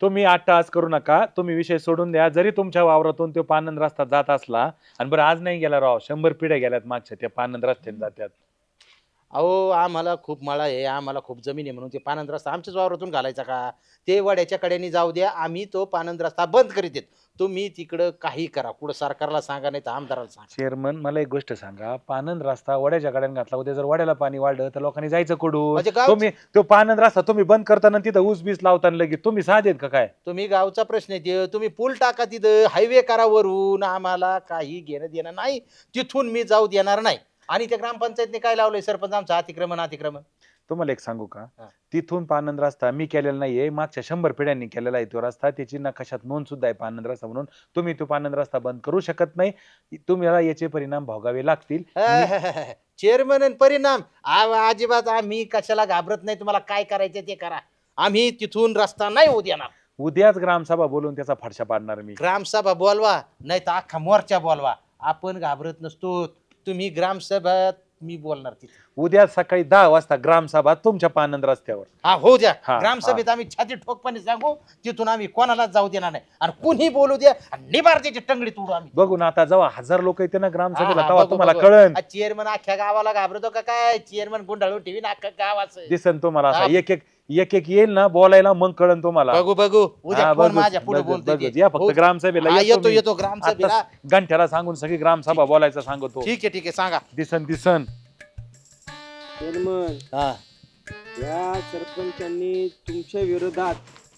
तुम्ही 8 तास करू नका, तुम्ही विषय सोडून द्या. जरी तुमच्या वावरातून तो पानंद रस्ता जात असला आणि बरं आज नाही गेला राव, 100 पिढ्या गेल्यात मागच्या त्या पानंद रस्त्याने जात्यात. अहो आम्हाला खूप मळा आहे, आम्हाला खूप जमीन आहे म्हणून ते पानंद रस्ता आमच्याच वावरातून घालायचा का? ते वड्याच्या कडेने जाऊ द्या, आम्ही तो पानंद रस्ता बंद करीत देत. तुम्ही तिकडं काही करा, कुठं सरकारला सांगा नाही तर आमदाराला सांगा. चेअरमन मला एक गोष्ट सांगा, पानंद रस्ता वड्याच्या गाड्यान घातला, उद्या जर वड्याला पाणी वाढलं तर लोकांनी जायचं कुठून? म्हणजे गाव तुम्ही तो पानंद रस्ता तुम्ही बंद करताना तिथं ऊस बीस लावताना लगेच तुम्ही साधेत का काय? तुम्ही गावचा प्रश्न आहे तुम्ही पूल टाका तिथं, हायवे करा वरून, आम्हाला काही घेणं देणं नाही. तिथून मी जाऊ देणार नाही. आणि त्या ग्रामपंचायतने काय लावलंय सरपंच आमचं अतिक्रमण. तुम्हाला एक सांगू का? हा. तिथून पानंद रस्ता मी केलेला नाहीये, मागच्या 100 पिढ्यांनी केलेला आहे तो रस्ता. त्याची नकाशात नोंद सुद्धा आहे पानंद रस्ता म्हणून. तुम्ही तो पानंद रस्ता बंद करू शकत नाही. तुम्हाला याचे परिणाम भोगावे लागतील. चेअरमन आणि परिणाम अजिबात आम्ही कशाला घाबरत नाही. तुम्हाला काय करायचं ते करा. आम्ही तिथून रस्ता नाही होऊ देणार. उद्याच ग्रामसभा बोलून त्याचा फडशा पाडणार मी. ग्रामसभा बोलवा नाही तर अख्खा मोर्चा बोलवा. आपण घाबरत नसतो. तुम्ही ग्रामसभेत मी बोलणार तिथे. उद्या सकाळी 10 वाजता ग्रामसभा तुमच्या पानंद रस्त्यावर. हा हो द्या. हा, ग्रामसभेत आम्ही छाती ठोकपणे सांगू. तिथून आम्ही कोणालाच जाऊ देणार नाही. आणि कुणी बोलू द्या आणि निबार त्याची टंगडी तोडू आम्ही. बघू ना आता जेव्हा 1000 लोक येते ना ग्रामसभेला हा, तेव्हा बघू, तुम्हाला बघू. कळन. चेअरमन अख्ख्या गावाला घाबरतो का काय? चेअरमन गुंडाळून ठेवी अख्खा गावाचं. दिसन तुम्हाला हा. असं एक एक येईल ना बोलायला, मग कळन तुम्हाला. बघू उद्या हा, कोण बघू, माझ्या पुढे बघू, बोलतोय बघू. ते. या फक्त हो. ग्रामसभेला हा, येतो मी. येतो ग्रामसभेला. आताच गंठ्याला सांगून सगळी ग्रामसभा बोलायचं सांगतो. ठीक आहे सांगा. दिसन चेअरमन, हा या सरपंचांनी तुमच्या विरोधात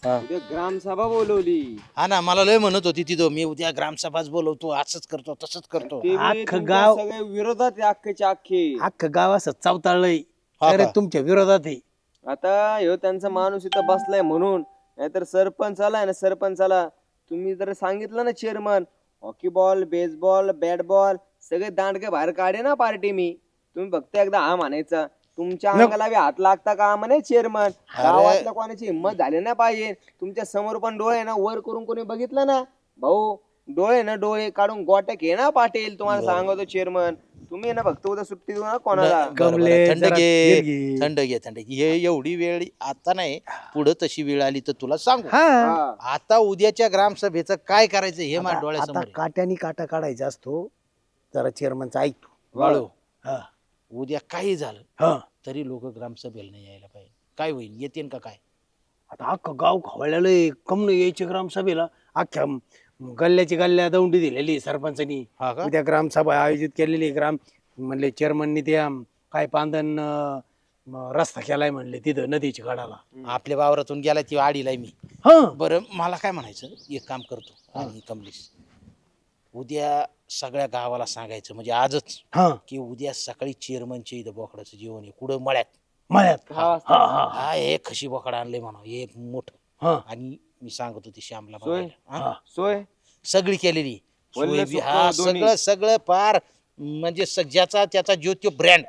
हा. उद्या ग्रामसभा बोलवली. हा ना, मला लय म्हणत होती तिथं मी उद्या ग्रामसभाच बोलवतो, असंच करतो तसंच करतो. ते बी अख्खं तुमच्या गाव- सगळ्या विरोधात आहे, अख्खेच्या अख्खे. अख्खं गाव असं चवताळलंय. हा अरे का? तुमच्या विरोधात आहे. आता ह्यो त्यांचा माणूस इथं बसलाय म्हणून, नाहीतर सरपंचाला आहे ना, सरपंचाला तुम्ही जर सांगितलं ना chairman, hockey ball, baseball, bat ball सगळे दांडके बाहेर काढे ना पार्टी मी. तुम्ही फक्त एकदा हा म्हणायचा. तुमच्या नको. अंगाला बी हात लागता का म्हणे चेअरमन. गावातल्या कोणाची हिंमत झाली नाही पाहिजे. तुमच्या समोर पण डोळे ना वर करून कोणी बघितलं ना भाऊ, डोळे काढून गोट्या घे ना पाटील. तुम्हाला सांगतो चेअरमन, तुम्ही ना फक्त उद्या सुट्टी देऊ ना कोणाला. बरं, बरं. कमले, थंड जरा घे तेल घे. थंड घे. हे एवढी वेळ आता नाही, पुढं तशी वेळ आली तर तुला सांगू. हा. हा. आता उद्याच्या ग्रामसभेचं काय करायचं हे माझ्या आता डोळ्यासमोर आता आहे. काट्यानी काटा काढायचा असतो. जरा चेअरमनचा ऐकतो. बाळू, हा. उद्या काही झालं हा. तरी लोक ग्रामसभेला नाही यायला पाहिजे. काय होईल, येतील का काय? आता अख्खं गाव खवळलेलं आहे. कम न यायचे ग्रामसभेला. अख्ख्या गल्ल्या दौंडी दिलेली आहे सरपंचानी. हा का? उद्या ग्रामसभा आयोजित केलेली आहे. म्हणले चेअरमननी त्या काय पांदन रस्ता केलाय म्हणले तिथं नदीच्या कडाला. आपल्या वावरातून गेला ती आडीलाय मी. हा. बरं मला काय म्हणायचं, एक काम करतो आणि कमलेश, उद्या सगळ्या गावाला सांगायचं म्हणजे आजच, हा. की उद्या सकाळी चेअरमनच्या इथं बोकडाचं जेवण आहे कुठं मळ्यात. मळ्यात. हा. हा हा हा एक खशी बोकडा आणलंय म्हणा, एक मोठं. हा. आणि मी सांगतो ती श्यामला सोय? बघायला. हा? हा. सोय सगळी केलेली वल्ल सोय बी- सुक्क हा दोन्ही. सगळं पार म्हणजे ज्याचा त्याचा ज्यो ब्रँड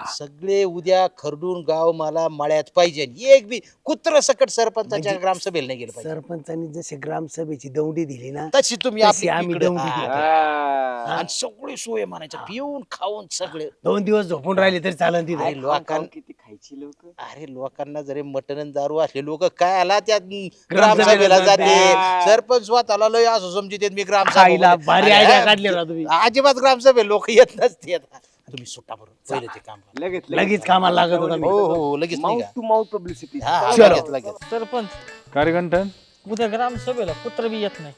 सगळे उद्या खरडून गाव मला मळ्यात पाहिजे. एक बी कुत्र सकट सरपंचाच्या म्हणजे ग्रामसभेला नाही गेलं पाहिजे. सरपंचांनी जशी ग्रामसभेची दौंडी दिली ना तशी तुम्ही तशी आपली आम्ही इकडं- दौंडी हा. देतो. हा. आणि सगळी सोय म्हणायचं, पिऊन खाऊन सगळे. 2 दिवस झोपून राहिले तरी चालन तिथे. अरे लोकांना किती खायची लोक. अरे लोकांना जरी मटण आणि दारू असले लोक काय आला त्या ग्रामसभेला ग्रामसभेला जाते. जाते. सरपंच स्वतःला लय असं समजित मी खायला भारी ग्रामसभा आयडिया काढली ना तुम्ही. अजिबात ग्रामसभे लोक येत नसते. तुम्ही सुट्टा बरोबर पहिलं ते काम करा. लगेच कामाला लागत होता मी. हो हो लगेच माउथ निघा. To mouth publicity. हा, चलो. लगेच. सरपंच कार्यगंठन उद्या ग्रामसभेला कुत्र बी येत नाही.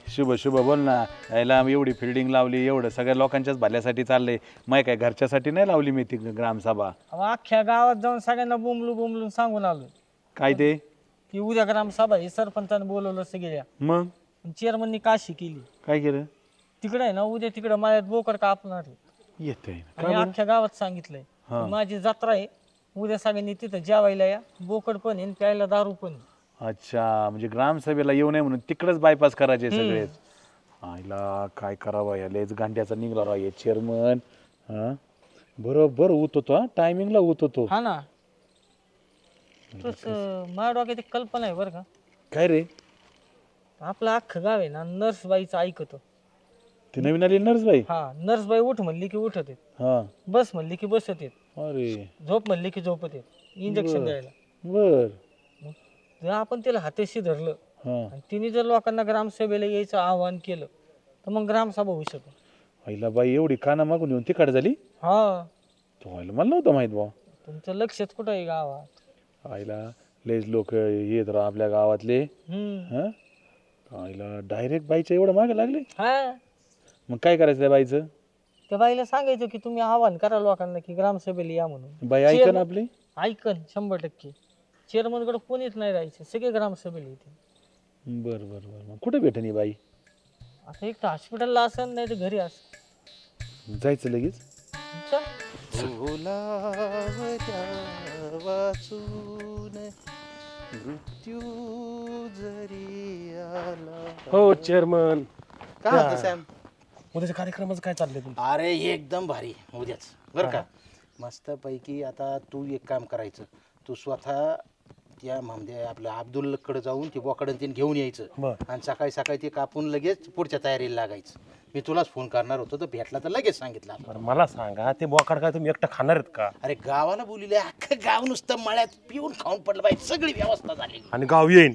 शुभ बोल ना. यायला एवढी फिल्डिंग लावली, एवढं सगळ्या लोकांच्याच भल्यासाठी चाललंय. मग काय घरच्यासाठी नाही लावली मी ती ग्रामसभा. अहो, अख्ख्या गावात जाऊन सगळ्यांना बोंबलून सांगून आलो काय ते की उद्या ग्रामसभा ही सरपंचाने बोलवलं सगळ्या. मग चेअरमननी काशी केली. काय केलं? तिकडे आहे ना उद्या तिकडे माझ्यात बोकड कापणार आहे. येतंय आणि अख्ख्या गावात सांगितलंय हा. की माझी जत्रा आहे, उद्या सगळ्यांनी तिथं जेवायला या. बोकड पण आहे आणि प्यायला दारू पण आहे. अच्छा, म्हणजे ग्रामसभेला येऊ नये म्हणून तिकडच बायपास करायचे सगळेच. आईला काय करावं या लेच गांड्याचा निघला राव हे चेअरमन. हा बरोबर उत होतो, टायमिंगला उत होतो. हा ना, तसं माझ्या डोक्यात एक कल्पना आहे बरं का. काय रे आपलं अख्खं गाव आहे ना नर्सबाईचं ऐकतो. ती नवीन आली नर्सबाई? हा, नर्सबाई उठ म्हणली की उठत येत, हा. बस म्हणली की बसत येत, अरे झोप म्हणली की झोपत येत, इंजेक्शन बरं. द्यायला. बर जर आपण त्याला हाताशी धरलं हा आणि तिने जर लोकांना ग्रामसभेला यायचं आवाहन केलं तर मग ग्रामसभा होऊ शकत. आईला बाई एवढी काना मागून येऊन तिकडे झाली. हा, तो आईला मला नव्हतं माहित भाऊ. तुमचं लक्षच कुठं आहे गावात. आईला लयच लोक येत राव आपल्या गावातले. हम्म. हा आईला डायरेक्ट बाईच्या एवढं मागे लागले. हा, मग काय करायचं त्या बाईचं? त्या बाईला सांगायचं की तुम्ही आवाहन करा लोकांना की ग्रामसभेला या म्हणून. बाई ऐका ना आपली. ऐकन 100%. चेअरमनकडे कोणीच नाही राहायचं, सगळे ग्रामसभेला येते. बर बर बर मग कुठे भेटेन ही बाई? आता एक तर हॉस्पिटलला असेल नाही तर घरी असेल. जायचं लगेच. चल. फुलावऱ्या वाचून मृत्यू जरी आला. हो चेअरमन, काय म्हणतो सॅम? उद्याच्या कार्यक्रमाचं काय चाललंय तुमचं? अरे एकदम भारी उद्याच बरं का. मस्त पैकी आता तू एक काम करायचं, तू स्वतः त्या म्हणजे आपल्या अब्दुलकडे जाऊन ते बोकडं तीन घेऊन यायचं बरं. आणि सकाळी सकाळी ते कापून लगेच पुढच्या तयारीला लागायचं. मी तुलाच फोन करणार होतो तर भेटला तर लगेच सांगितलं असतं. बरं मला सांगा, ते बोकाड काय तुम्ही एकटं खाणार आहेत का? अरे गावाला बोलिले, अख्खं गाव नुसतं मळ्यात पिऊन खाऊन पडलं पाहिजे, सगळी व्यवस्था झाली. आणि गाव येईन.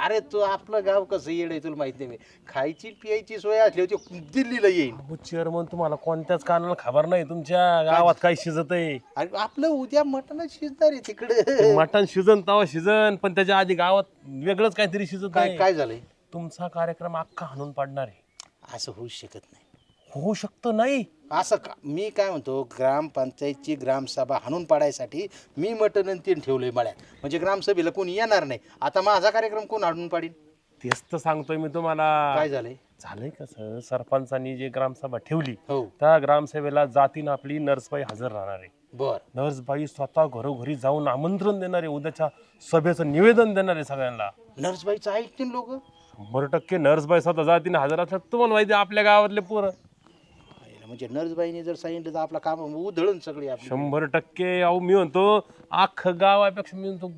अरे तू आपलं गाव कसं येड आहे तुला माहिती नाही. खायची प्यायची सोय असली होती दिल्लीला येईन. हो चेअरमन, तुम्हाला कोणत्याच कानाला खबर नाही तुमच्या गावात काय शिजत आहे. अरे आपलं उद्या मटणच शिजणार आहे तिकडे. मटण शिजन तवा शिजन, पण त्याच्या आधी गावात वेगळंच काहीतरी शिजत काय आहे. काय झालंय? तुमचा कार्यक्रम अख्खा हाणून पाडणार आहे. असं होऊ शकत नाही. होऊ शकतं नाही. असं का? मी काय म्हणतो, ग्रामपंचायतची ग्रामसभा हाणून पाडायसाठी मी मटण आणि तीन ठेवलंय मळ्यात, म्हणजे ग्रामसभेला कोणी येणार नाही. आता माझा कार्यक्रम कोण हाणून पाडीन? तेच तर सांगतोय मी तुम्हाला. काय झालंय? झालंय कसं, सरपंचांनी जे ग्रामसभा ठेवली हो त्या ग्रामसभेला जातीनं आपली नर्सबाई हजर राहणार आहे. बर. नर्सबाई स्वतः घरोघरी जाऊन आमंत्रण देणार आहे, उद्याच्या सभेचं निवेदन देणार आहे सगळ्यांना. नर्सबाईचं ऐकतील लोक? 100% नर्सबाई स्वतः जातीनं हजर असतात. तुम्हाला माहिती आहे आपल्या गावातले पोरं. म्हणजे नर्सबाईने जर सांगितलं तर आपलं काम उधळून सगळी आपली. 100%. अहो मी म्हणतो अख्खं गावापेक्षा मी म्हणतो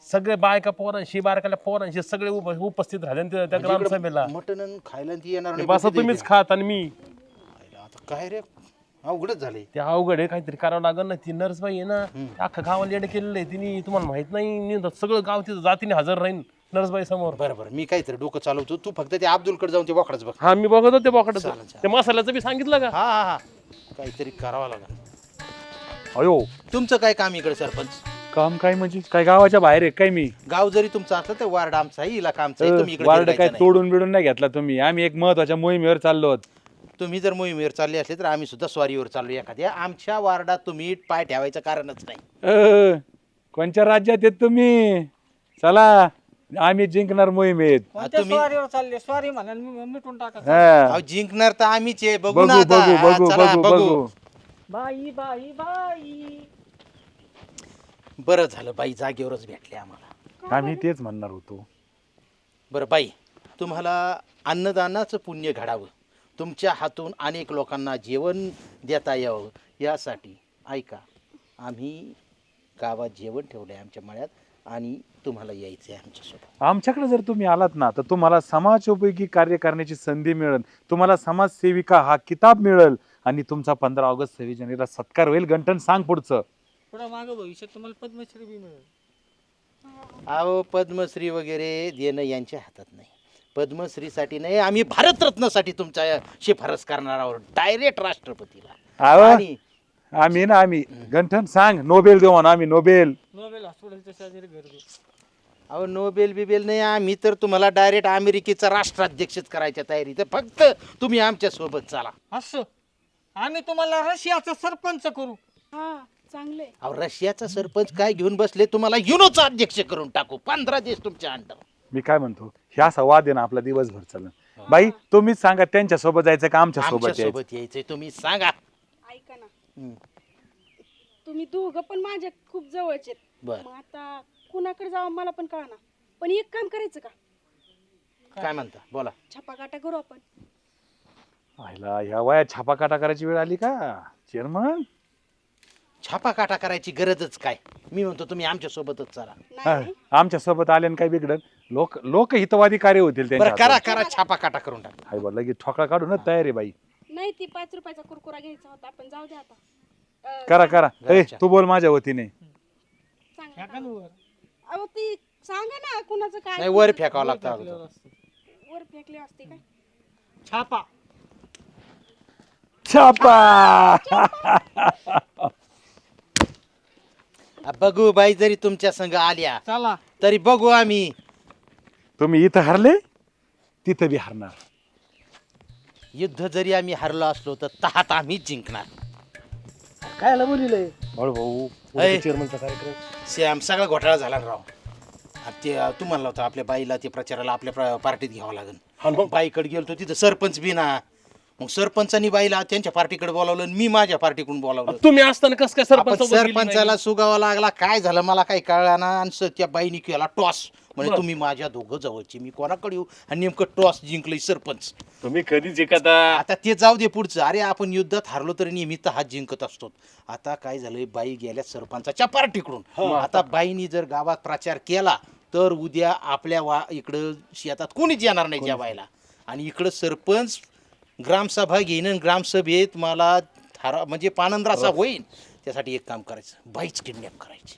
सगळे बायका पोरांशी बारकाल्या पोरांशी सगळे उपस्थित राहिले त्या म्हणजे ग्रामसभेला. मटण खायला ती येणार नाही. बसा तुम्हीच खात आणि मी. आता काय रे, अवघडच झालंय. ते अवघड आहे, काहीतरी करावं लागेल ना. ती नर्सबाई आहे ना, अख्खं गावाला येणं केलेलं आहे तिने, तुम्हाला माहित नाही. सगळं गाव तिथं जातीने हजर राहीन नर्सबाई समोर. बरं बरं, मी काहीतरी डोकं चालवतो, तू फक्त ते अब्दुलकडे जाऊन ते बोकडाच बघ. हा मी बघत होते बोकडाचं. चालेल, चालेल. ते मसाल्याचं बी सांगितलं का? हा हा हा, काहीतरी करावं लागेल. अयो तुमचं काय काम इकडे सरपंच? काम काय म्हणजे काय गावाच्या बाहेर आहे काय मी? गाव जरी तुमचं असलं तर वार्ड आमचा आहे, इलाका आमचा आहे. तुम्ही इकडे वार्ड काय फिरायचं नाही. तोडून बिडून नाही घेतला तुम्ही. आम्ही एक महत्वाच्या मोहिमेवर चाललो आहोत. तुम्ही जर मोहिमेवर चालले असले तर आम्ही सुद्धा स्वारीवर चाललो एखाद्या. आमच्या वार्डात तुम्ही पाय ठेवायचं कारणच नाही. कोणत्या राज्यात येत तुम्ही? चला आम्ही जिंकणार मोहिमेत. कोणत्या तुम्ही- स्वारीवर चालले? स्वारी म्हणा मिटून टाका. हा. अहो, जिंकणार तर आम्हीच आहे. बघू ना बघू आता. बघू हा, बघू चला, बघू बघू. बाई बाई बाई. बरं झालं बाई जागेवरच भेटले आम्हाला. आम्ही तेच म्हणणार होतो. बरं बाई, तुम्हाला अन्नदानाचं पुण्य घडावं, तुमच्या हातून अनेक लोकांना जेवण देता यावं, यासाठी ऐका, आम्ही गावात जेवण ठेवलं आहे आमच्या मळ्यात आणि तुम्हाला यायचं आहे आमच्यासोबत. आमच्याकडे जर तुम्ही आलात ना तर तुम्हाला समाजोपयोगी कार्य करण्याची संधी मिळेल. तुम्हाला समाजसेविका हा किताब मिळेल आणि तुमचा 15 ऑगस्ट 26 जानेवारीला सत्कार होईल. गंठन सांग पुढचं. पुढं मागं भविष्यात तुम्हाला पद्मश्री बी मिळेल. अहो पद्मश्री वगैरे देणं यांच्या हातात नाही. पद्मश्रीसाठी नाही, आम्ही भारतरत्नसाठी तुमच्या शिफारस करणार आहोत, डायरेक्ट राष्ट्रपतीला. आव आणि आम्ही गंठन सांग. नोबेल देऊ म्हणा आम्ही. नोबेल. नोबेल हॉस्पिटलच्या शेजारी घर घेऊ. अहो नोबेल बिबेल नाही, आम्ही तर तुम्हाला डायरेक्ट अमेरिकेचा राष्ट्राध्यक्षच करायच्या तयारी. तर फक्त तुम्ही आमच्या सोबत चला. असं आम्ही तुम्हाला रशियाचा सरपंच करू. हा चांगले. अहो रशियाचा सरपंच काय घेऊन बसले, तुम्हाला युनोचा अध्यक्ष करून टाकू. 15 देश तुमच्या अंडर. मी काय म्हणतो, ह्या संवाद आहे ना आपला दिवसभर चालला. बाई तुम्हीच सांगा त्यांच्या सोबत जायचं का आमच्या सोबत आमच्या यायचं? सोबत यायचंय, तुम्ही सांगा. ऐका ना, हम्म. तुम्ही दोघं पण माझ्या खूप जवळचे आहेत. बर. मग आता कुणाकडे जावं मला पण कळना. पण एक काम करायचं का, काय म्हणता बोला. छपाकाटा करू आपण. आईला ह्या वयात छापाकाटा करायची वेळ आली का चेअरमन? छापाकाटा करायची गरजच काय. मी म्हणतो तुम्ही आमच्या सोबतच चला. नाही आमच्या सोबत आले आणि काय बिघडत? लोक हितवादी कार्य होतील बरं त्यांच्या करा हातून. करा, छापाकाटा करून टाका. हाय बा, लगेच ठोकळा काढू ना. तयार आहे बाई. नाही, ती 5 रुपयाचा कुरकुरा घ्यायचा होता. आपण जाऊ दे आता. करा करा. ए, घरच्या. तू बोल माझ्या वतीने. सांगा, ह्या का सांगा. वर? अहो ती सांगा ना कुणाचं काय नाही वर फेकावं लागतं अगोदर. वर फेकले असते काय छापा छापा. बघू बाई जरी तुमच्या संग आल्या चला तरी बघू आम्ही. तुम्ही इथं हरले तिथं बी हरणार. युद्ध जरी आम्ही हरलो असलो तर तहात आम्हीच जिंकणार. काय बोलिलंय बाळू भाऊ अय. चेअरमनचा कार्यक्रम श्याम सगळा घोटाळा झाला ना राव. आता ते तू म्हणला होता आपल्या बाईला ते प्रचाराला आपल्या पार्टीत घ्यावं लागेल. बाईकडे गेलतो तिथं सरपंच बी ना. मग सरपंचानी बाईला त्यांच्या पार्टीकडे बोलावलं आणि मी माझ्या पार्टीकडून बोलावलं. तुम्ही असताना कस काय आपण सरपंचाला सुगावा लागला काय झालं मला काही कळलं ना. आणि त्या बाईनी केला टॉस म्हणजे तुम्ही माझ्या दोघं जवळचे मी कोणाकडे येऊ आणि नेमकं टॉस जिंकलंय सरपंच. तुम्ही कधी जिंकता आता ते जाऊ दे पुढचं. अरे आपण युद्धात हारलो तरी नेहमी हात जिंकत असतो. आता काय झालंय बाई गेल्या सरपंचाच्या पार्टीकडून. आता बाईनी जर गावात प्रचार केला तर उद्या आपल्या इकडं शेतात कोणीच येणार नाही जेवायला. आणि इकडं सरपंच ग्रामसभा घेईन आणि ग्रामसभेत मला म्हणजे पानंदराचा होईल. त्यासाठी एक काम करायचं बाईच किडनॅप करायची.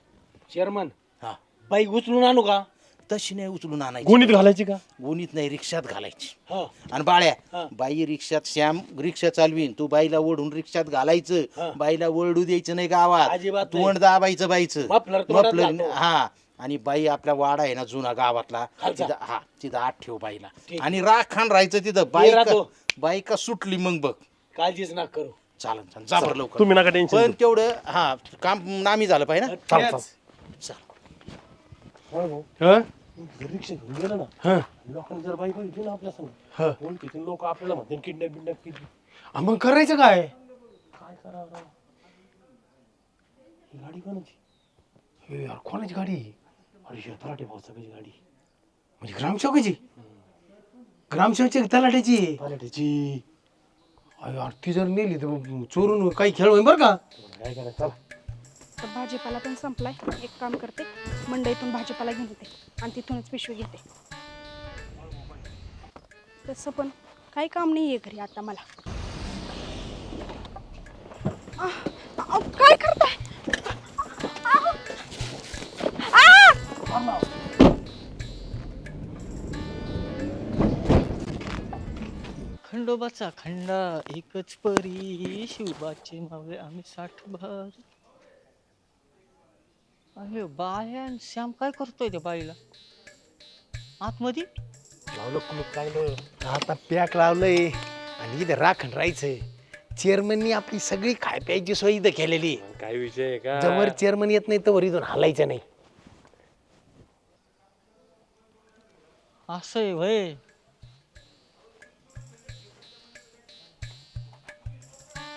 चेअरमन हा बाईक उचलून आणू का तशी नाही उचलून आणायची. गुणीत घालायची का गोणीत नाही रिक्षात घालायची. हा आणि बाळ्या बाई रिक्षात श्याम रिक्षा चालवीन तू बाईला ओढून रिक्षात घालायचं. बाईला ओरडू द्यायचं नाही गावात. अजिबात नाही. तोंड दाबायचं बाईचं. मफलर तोंडात मफलर घालतो. हा. आणि बाई आपला वाडा आहे ना जुना गावातला खालचा. तिथं हा तिथं आत ठेव बाईला. ठीक. आणि राखान राहायचं तिथं. राहतो. बाईका सुटली मग बघ. काळजीच ना करू चालन चालन जा बरं लवकर. तुम्ही नका टेन्शन पण तेवढं हा काम नामी झालं पाहिजे ना. चल. रिक्षा घेऊन गेलं ना लोकांनी जर बाई बघितली ना आपल्या संग ओळखीतील लोक आपल्याला म्हणतील किडनॅप बिडनॅप केली. मग करायचं काय काय करावं ही गाडी कोणाची हे यार कोणाची गाडी अरे हे तलाठी भाऊ सगळी गाडी म्हणजे ग्रामसेवकाची ग्रामसेवकची तलाट्याची तलाठीची अरे यार, ती जर नेली तर मग चोरून काही खेळ होईल बरं का. काय करायचं तर भाजीपाला पण संपलाय. एक काम करते मंडईतून भाजीपाला घेऊन येते आणि तिथूनच पिशवी घेते. तसं पण काही काम नाही आहे घरी आता मला. काय करताय खंडोबाचा खंडा एकच परी शिवबाचे मावळे आम्ही 60 भर. अरे बाया आणि श्याम काय करतोय त्या बाईला आतमध्ये. लावलं कुलूप चांगलं आता पॅक लावलंय आणि इथं राखण राहायचंय. चेअरमननी आपली सगळी खाय प्यायची सोय इथं केलेली. काय विषय आहे का जवळ चेअरमन येत नाही तर इथून हालायचं नाही. असं आहे वय.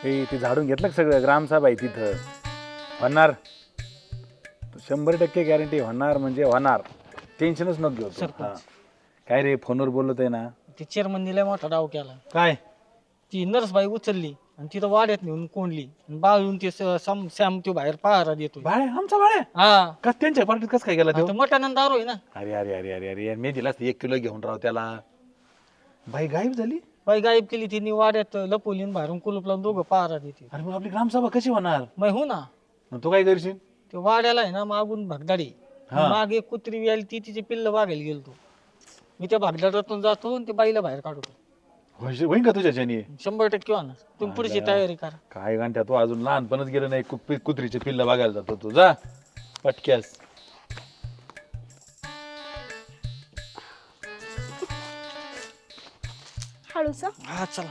ते झाडून घेतलं का सगळं. ग्रामसभा आहे तिथं होणार 100% गॅरंटी होणार म्हणजे होणार. टेन्शनच नको घेऊ तू. सरपंच. हा. काय रे फोनवर बोलत आहे ना. ते चेअरमननी लय मोठा डाव केला. काय ती नर्सबाई उचलली आणि तिथं वाड्यात नेऊन कोंडली बाळून ते श्याम तो बाहेर पहारा देतोय. बाळे आमचा बाळे हा कस त्यांच्या पार्टीत कसं काय गेला तो. आता मोठ्यानं दारू आहे ना. अरे अरे अरे अरे अरे मी दिला 1 किलो घेऊन राव त्याला. बाई गायब झाली. बाई गायब केली तिने वाड्यात लपवली आणि बाहेरून कुलूप लावून दोघं पहारा देते. अरे मग आपली ग्रामसभा कशी होणार. मग हो ना मग तू काय करशील. ते वाड्याला आहे ना मागून भगदाडी. हा. मागे कुत्री व्यायला ती तिचे पिल्ल वागायला गेलतो. मी त्या भगदाडातून जातो आणि ते बाईला बाहेर काढतो. होईन का तुझ्याच्यानी. 100% होणार. तुम्ही पुढची तयारी करा. काय घंट्या तू अजून लहानपणच गेलं नाही. कुत्रीचे पिल्ल बघायला जातो तू. जा पटक्यास. हळूच हा चला.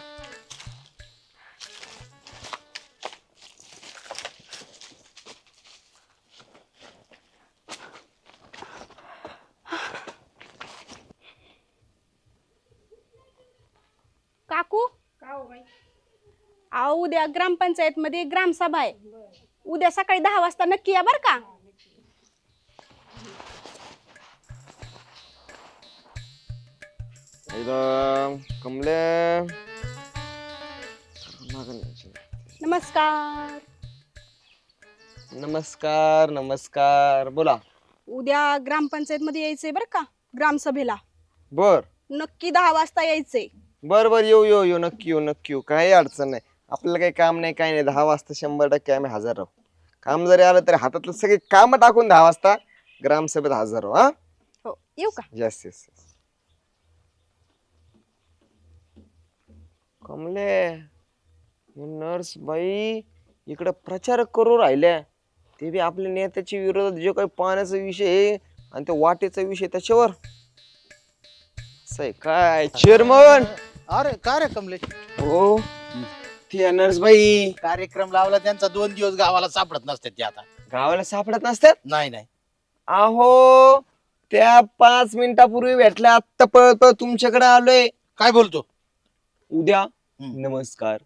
काकू अहो उद्या ग्रामपंचायत मध्ये ग्रामसभा आहे. उद्या सकाळी 10 वाजता नक्की या बर का. कमले नमस्कार. नमस्कार नमस्कार बोला. उद्या ग्रामपंचायत मध्ये यायचंय बर का ग्रामसभेला. बर नक्की 10 वाजता यायचंय. बर बर येऊ येऊ येऊ नक्की येऊ नक्की येऊ. काही अडचण नाही. आपल्याला काही काम नाही काही नाही. 10 वाजता 100% आम्ही हजर राहू. काम जरी आलं तरी हातातलं सगळे काम टाकून 10 वाजता ग्रामसभेत हजर राहू. हा येऊ का? Yes yes. कमले नर्स बाई इकडे प्रचार करू राहिल्या, ते बी आपल्या नेत्याच्या विरोधात जो काही पाण्याचा विषय आहे आणि ते वाटेचा विषय त्याच्यावर. असं आहे काय चेअरमन? अरे का रे कमलेश, हो ती नर्स बाई कार्यक्रम लावला त्यांचा 2 दिवस गावाला सापडत नसते ते आता. गावाला सापडत नसतात. नाही नाही अहो त्या 5 मिनिटापूर्वी भेटल्या, आत्ता पळत पळत तुमच्याकडे आलोय. काय बोलतो? उद्या नमस्कार,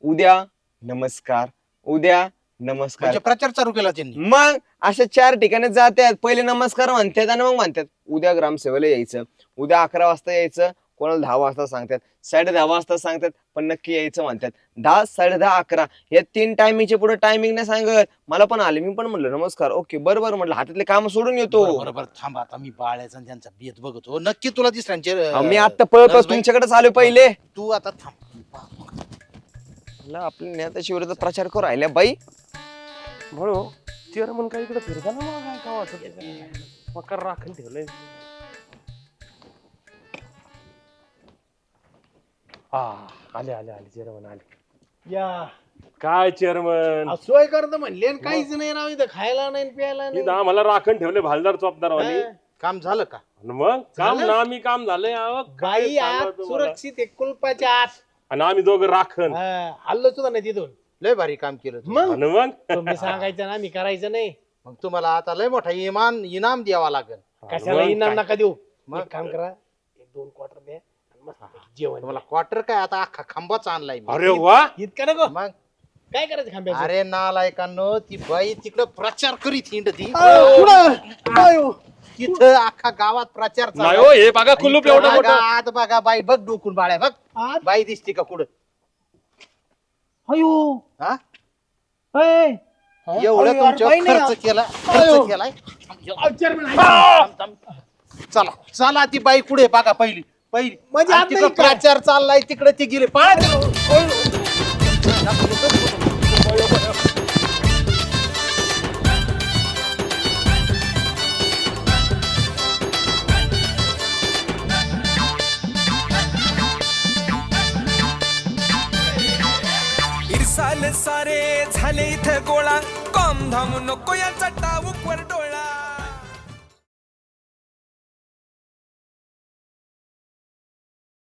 उद्या नमस्कार, उद्या नमस्कार. म्हणजे प्रचार चालू केला त्यांनी. मग अशा 4 ठिकाणी जातात, पहिले नमस्कार म्हणतात आणि मग म्हणतात उद्या ग्रामसेवेला यायचं, उद्या 11 वाजता यायचं, कोणाला 10 वाजता सांगतात, 10:30 वाजता सांगतात, पण नक्की यायचं म्हणतात. 10, 10:30, 11 या 3 टायमिंगच्या पुढे टायमिंग नाही सांगत. मला पण आले, मी पण म्हणलं नमस्कार, ओके बरोबर म्हटलं, हातातले काम सोडून येतो. बरोबर थांब, आता मी बाळ्याचा आणि त्यांचा बेत बघतो. नक्की तुला दिसणार. मी आता पळत तुमच्याकडेच आलो पहिले. तू आता थांब. आपल्या नेत्याच्या विरोधात प्रचार करू राहिल्या बाई. म्हणून चेअरमन काय इकडे फिरता ना मग काय गावाचं मकर राखून ठेवलंय. आले आले आले चेअरमन आले. या काय चेअरमन सोय करतो म्हणले आणि काहीच नाही राव इथं, खायला नाही आणि प्यायला नाही. इथं आम्हाला राखण ठेवले भालदार चोपदार वाली. हा. काम झालं का? मग काम झालं? नामी काम झालंय अहो, काय बाई सांगावं आत तुम्हाला. सुरक्षित आहे कुलपाच्या आत. आणि आम्ही दोघं राखण. हा, हल्लो सुद्धा नाही तिथून. लय भारी काम केलं तू. मग आणि मग तुम्ही सांगायचं ना, आम्ही करायचं नाही. मग तुम्हाला आता लय मोठा इनाम द्यावा लागेल. कशाला मग इनाम काय? नका देऊ. मग? एक काम करा, 1-2 क्वार्टर द्या आणि मस्त जेवण तुम्हाला क्वार्टर काय, आता अख्खा खांबाच आणलाय मी. अरे वा द्या. इतकं नको. मग काय करायचं खांब्याचं? अरे नालायकांनो, ती बाई तिकडं प्रचार करीत हिंडती. आयो. तिथं अख्खा गावात प्रचार नाही हो, हे बघा कुलूप एवढं मोठं. आत बघा बाई, बघ डोकून बाळ्या बघ. आत? बाई दिसते का कुठं? अयो. हा? अय. एवढं अरे, तुमच्यावर बाई नाही. खर्च केला, अयो. खर्च केलाय. चेअरमन आहे. थांब, थांब. चला चला, ती बाई पुढे बघा पहिली पहिली. म्हणजे आणि आता तिकडं काय? प्रचार चाललाय, तिकडे ती गेले पळा. इरसाल सारे झाले इथं गोळा, कॉम धाम नको याचा टाऊक वर डोळा.